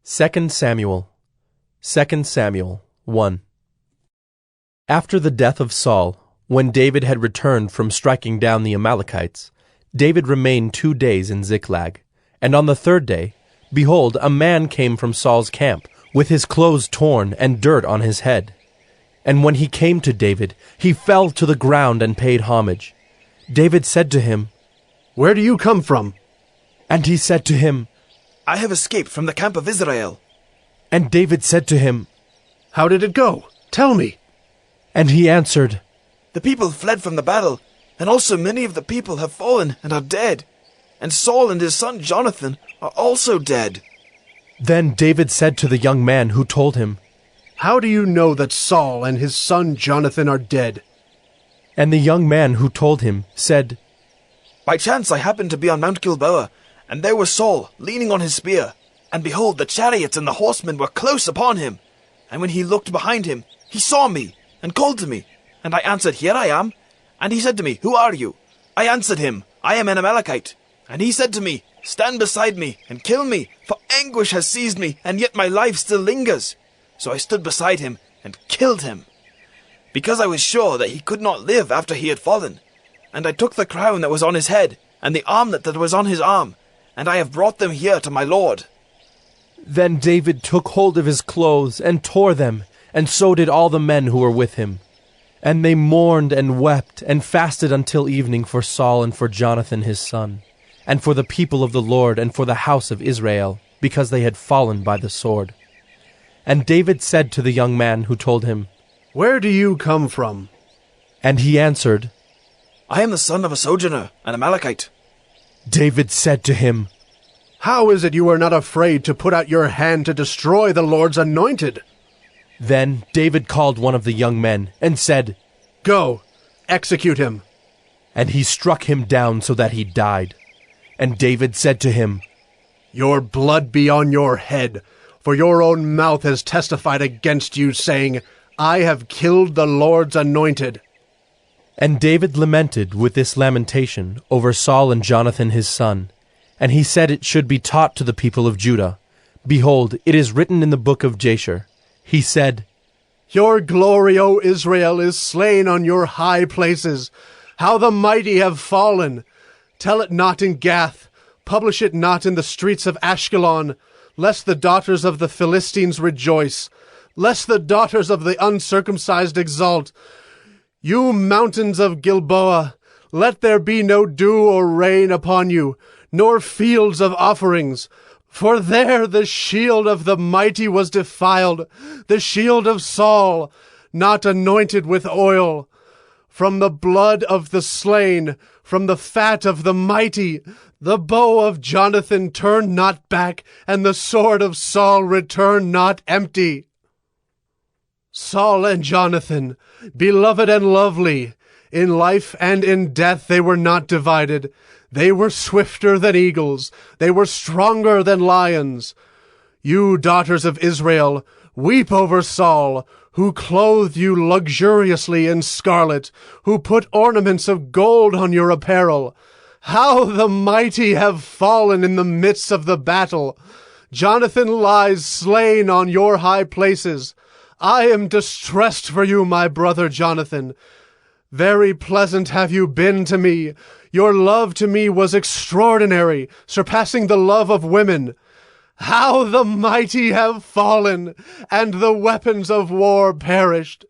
2 Samuel 1. After the death of Saul, when David had returned from striking down the Amalekites, David remained 2 days in Ziklag. And on the 3rd day, behold, a man came from Saul's camp, with his clothes torn and dirt on his head. And when he came to David, he fell to the ground and paid homage. David said to him, "Where do you come from?" And he said to him, "I have escaped from the camp of Israel." And David said to him, "How did it go? Tell me." And he answered, "The people fled from the battle, and also many of the people have fallen and are dead. And Saul and his son Jonathan are also dead." Then David said to the young man who told him, "How do you know that Saul and his son Jonathan are dead?" And the young man who told him said, "By chance I happened to be on Mount Gilboa, and there was Saul leaning on his spear. And behold, the chariots and the horsemen were close upon him. And when he looked behind him, he saw me, and called to me. And I answered, 'Here I am.' And he said to me, 'Who are you?' I answered him, 'I am an Amalekite.' And he said to me, 'Stand beside me, and kill me, for anguish has seized me, and yet my life still lingers.' So I stood beside him, and killed him, because I was sure that he could not live after he had fallen. And I took the crown that was on his head, and the armlet that was on his arm, and I have brought them here to my lord." Then David took hold of his clothes and tore them, and so did all the men who were with him. And they mourned and wept and fasted until evening for Saul and for Jonathan his son, and for the people of the Lord and for the house of Israel, because they had fallen by the sword. And David said to the young man who told him, "Where do you come from?" And he answered, "I am the son of a sojourner, an Amalekite." David said to him, "How is it you are not afraid to put out your hand to destroy the Lord's anointed?" Then David called one of the young men and said, "Go, execute him." And he struck him down so that he died. And David said to him, "Your blood be on your head, for your own mouth has testified against you, saying, 'I have killed the Lord's anointed.'" And David lamented with this lamentation over Saul and Jonathan his son. And he said it should be taught to the people of Judah. Behold, it is written in the book of Jasher. He said, "Your glory, O Israel, is slain on your high places. How the mighty have fallen! Tell it not in Gath, publish it not in the streets of Ashkelon, lest the daughters of the Philistines rejoice, lest the daughters of the uncircumcised exult. You mountains of Gilboa, let there be no dew or rain upon you, nor fields of offerings. For there the shield of the mighty was defiled, the shield of Saul, not anointed with oil. From the blood of the slain, from the fat of the mighty, the bow of Jonathan turned not back, and the sword of Saul returned not empty. Saul and Jonathan, beloved and lovely, in life and in death they were not divided. They were swifter than eagles, they were stronger than lions. You daughters of Israel, weep over Saul, who clothed you luxuriously in scarlet, who put ornaments of gold on your apparel. How the mighty have fallen in the midst of the battle! Jonathan lies slain on your high places. I am distressed for you, my brother Jonathan. Very pleasant have you been to me. Your love to me was extraordinary, surpassing the love of women. How the mighty have fallen, and the weapons of war perished.